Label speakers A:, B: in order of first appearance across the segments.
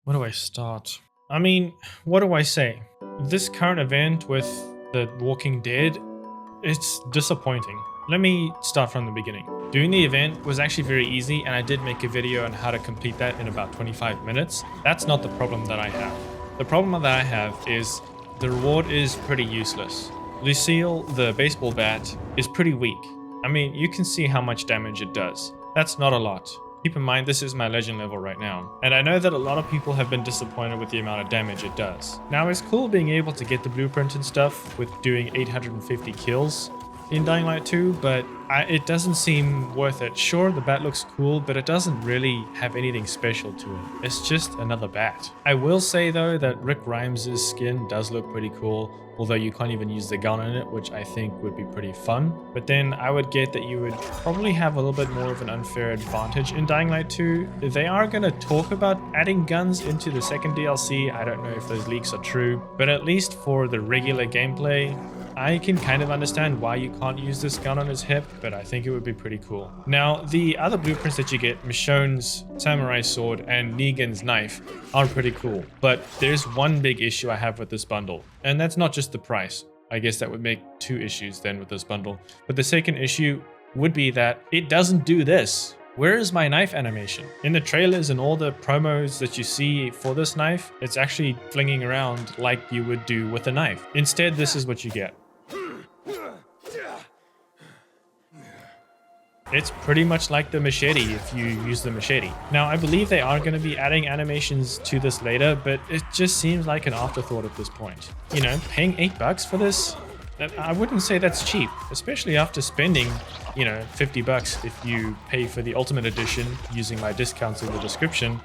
A: Where do I start? I mean, what do I say? This current event with the Walking Dead, it's disappointing. Let me start from the beginning. Doing the event was actually very easy, and I did make a video on how to complete that in about 25 minutes. That's not the problem that I have. The problem that I have is the reward is pretty useless. Lucille, the baseball bat, is pretty weak. I mean, you can see how much damage it does. That's not a lot. Keep in mind, this is my legend level right now, and I know that a lot of people have been disappointed with the amount of damage it does. Now, it's cool being able to get the blueprint and stuff with doing 850 kills in Dying Light 2, but it doesn't seem worth it. Sure, the bat looks cool, but it doesn't really have anything special to it. It's just another bat. I will say though that Rick Grimes' skin does look pretty cool, although you can't even use the gun in it, which I think would be pretty fun. But then I would get that you would probably have a little bit more of an unfair advantage in Dying Light 2. They are going to talk about adding guns into the second DLC. I don't know if those leaks are true, but at least for the regular gameplay, I can kind of understand why you can't use this gun on his hip, but I think it would be pretty cool. Now, the other blueprints that you get, Michonne's samurai sword and Negan's knife, are pretty cool. But there's one big issue I have with this bundle, and that's not just the price. I guess that would make two issues then with this bundle. But the second issue would be that it doesn't do this. Where is my knife animation? In the trailers and all the promos that you see for this knife, it's actually flinging around like you would do with a knife. Instead, this is what you get. It's pretty much like the machete if you use the machete. Now, I believe they are going to be adding animations to this later, but it just seems like an afterthought at this point. You know, paying $8 for this? I wouldn't say that's cheap, especially after spending, you know, $50 if you pay for the Ultimate Edition using my discounts in the description.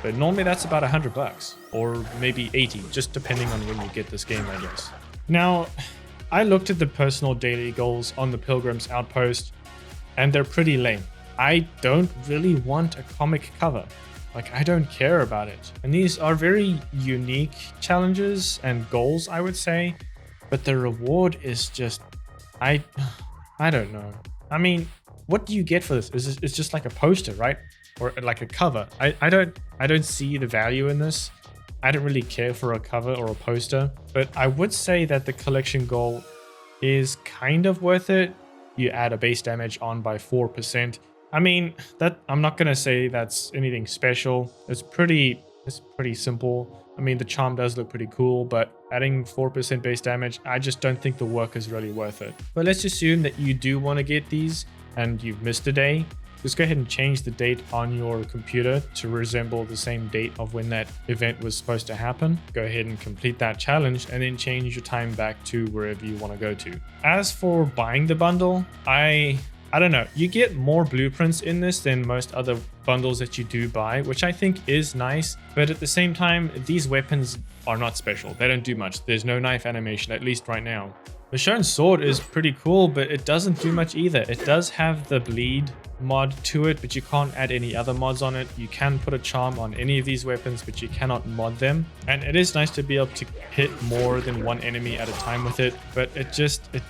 A: But normally that's about $100 or maybe 80, just depending on when you get this game, I guess. Now, I looked at the personal daily goals on the Pilgrim's Outpost, and they're pretty lame. I don't really want a comic cover. Like, I don't care about it. And these are very unique challenges and goals, I would say. But the reward is just, I don't know. I mean, what do you get for this? It's just like a poster, right? Or like a cover. I don't see the value in this. I don't really care for a cover or a poster. But I would say that the collection goal is kind of worth it. You add a base damage on by 4%. I mean, that I'm not gonna say that's anything special. It's pretty simple. I mean, the charm does look pretty cool, but adding 4% base damage, I just don't think the work is really worth it. But let's assume that you do want to get these and you've missed a day. Just go ahead and change the date on your computer to resemble the same date of when that event was supposed to happen. Go ahead and complete that challenge and then change your time back to wherever you want to go to. As for buying the bundle, I don't know. You get more blueprints in this than most other bundles that you do buy, which I think is nice. But at the same time, these weapons are not special. They don't do much. There's no knife animation, at least right now. Michonne's sword is pretty cool, but it doesn't do much either. It does have the bleed mod to it, but you can't add any other mods on it. You can put a charm on any of these weapons, but you cannot mod them. And it is nice to be able to hit more than one enemy at a time with it, but it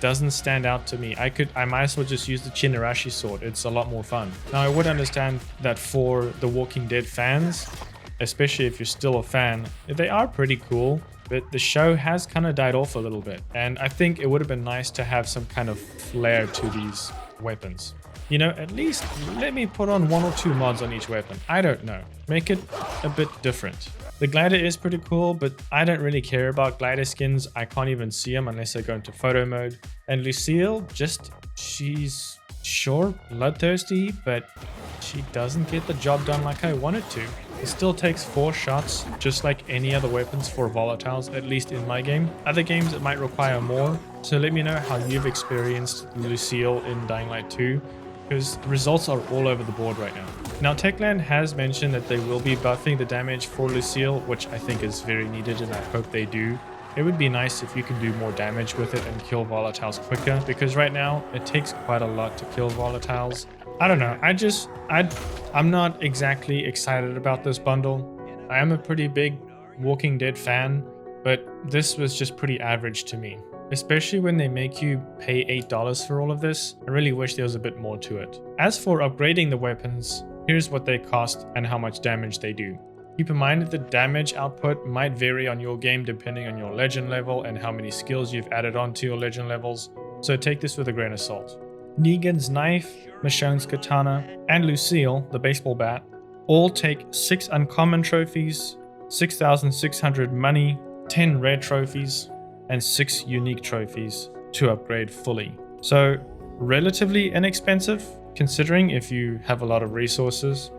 A: doesn't stand out to me. I might as well just use the Chinarashi sword. It's a lot more fun. Now, I would understand that for the Walking Dead fans, especially if you're still a fan, they are pretty cool. But the show has kind of died off a little bit, and I think it would have been nice to have some kind of flair to these weapons. You know, at least let me put on 1 or 2 mods on each weapon. I don't know. Make it a bit different. The glider is pretty cool, but I don't really care about glider skins. I can't even see them unless I go into photo mode. And Lucille, she's sure bloodthirsty, but she doesn't get the job done like I want it to. It still takes 4 shots, just like any other weapons for volatiles, at least in my game. Other games it might require more, so let me know how you've experienced Lucille in Dying Light 2, because the results are all over the board right now. Now, Techland has mentioned that they will be buffing the damage for Lucille, which I think is very needed, and I hope they do. It would be nice if you can do more damage with it and kill volatiles quicker, because right now it takes quite a lot to kill volatiles. I don't know, I'm not exactly excited about this bundle. I am a pretty big Walking Dead fan, but this was just pretty average to me. Especially when they make you pay $8 for all of this. I really wish there was a bit more to it. As for upgrading the weapons, here's what they cost and how much damage they do. Keep in mind that the damage output might vary on your game depending on your legend level and how many skills you've added onto your legend levels, so take this with a grain of salt. Negan's knife, Michonne's katana, and Lucille, the baseball bat, all take 6 uncommon trophies, 6,600 money, 10 rare trophies, and 6 unique trophies to upgrade fully. So relatively inexpensive considering if you have a lot of resources,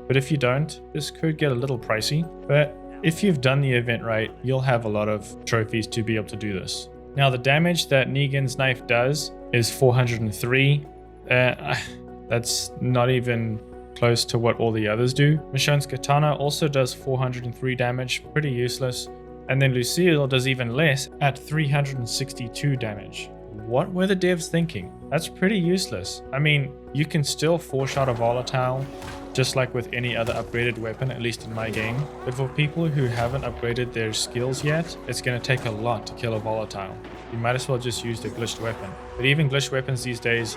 A: but if you don't, this could get a little pricey. But if you've done the event right, you'll have a lot of trophies to be able to do this. Now the damage that Negan's knife does is 403. That's not even close to what all the others do. Michonne's katana also does 403 damage, pretty useless. And then Lucille does even less at 362 damage. What were the devs thinking? That's pretty useless. I mean, you can still 4-shot a volatile, just like with any other upgraded weapon, at least in my game. But for people who haven't upgraded their skills yet, it's going to take a lot to kill a volatile. You might as well just use the glitched weapon. But even glitched weapons these days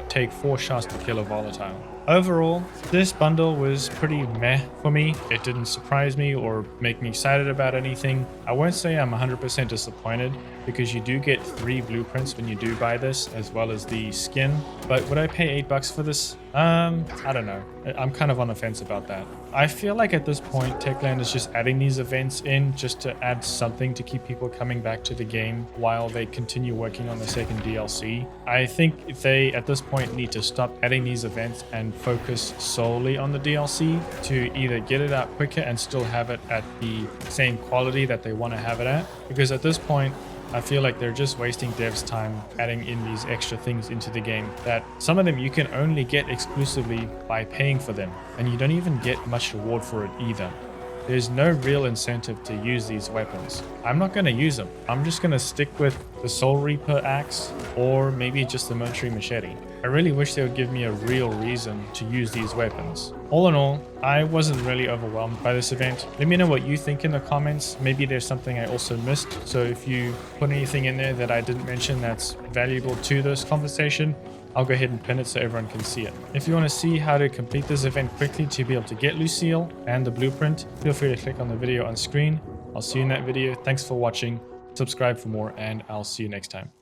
A: take 4 shots to kill a volatile. Overall, this bundle was pretty meh for me. It didn't surprise me or make me excited about anything. I won't say I'm 100% disappointed because you do get 3 blueprints when you do buy this, as well as the skin. But would I pay $8 for this? I don't know. I'm kind of on the fence about that. I feel like at this point, Techland is just adding these events in just to add something to keep people coming back to the game while they continue working on the second DLC. I think they, at this point, need to stop adding these events and focus solely on the DLC to either get it out quicker and still have it at the same quality that they want to have it at. Because at this point, I feel like they're just wasting devs' time adding in these extra things into the game that some of them you can only get exclusively by paying for them, and you don't even get much reward for it either. There's no real incentive to use these weapons. I'm not going to use them. I'm just going to stick with the Soul Reaper axe or maybe just the military machete. I really wish they would give me a real reason to use these weapons. All in all, I wasn't really overwhelmed by this event. Let me know what you think in the comments. Maybe there's something I also missed. So if you put anything in there that I didn't mention that's valuable to this conversation, I'll go ahead and pin it so everyone can see it. If you want to see how to complete this event quickly to be able to get Lucille and the blueprint, feel free to click on the video on screen. I'll see you in that video. Thanks for watching. Subscribe for more, and I'll see you next time.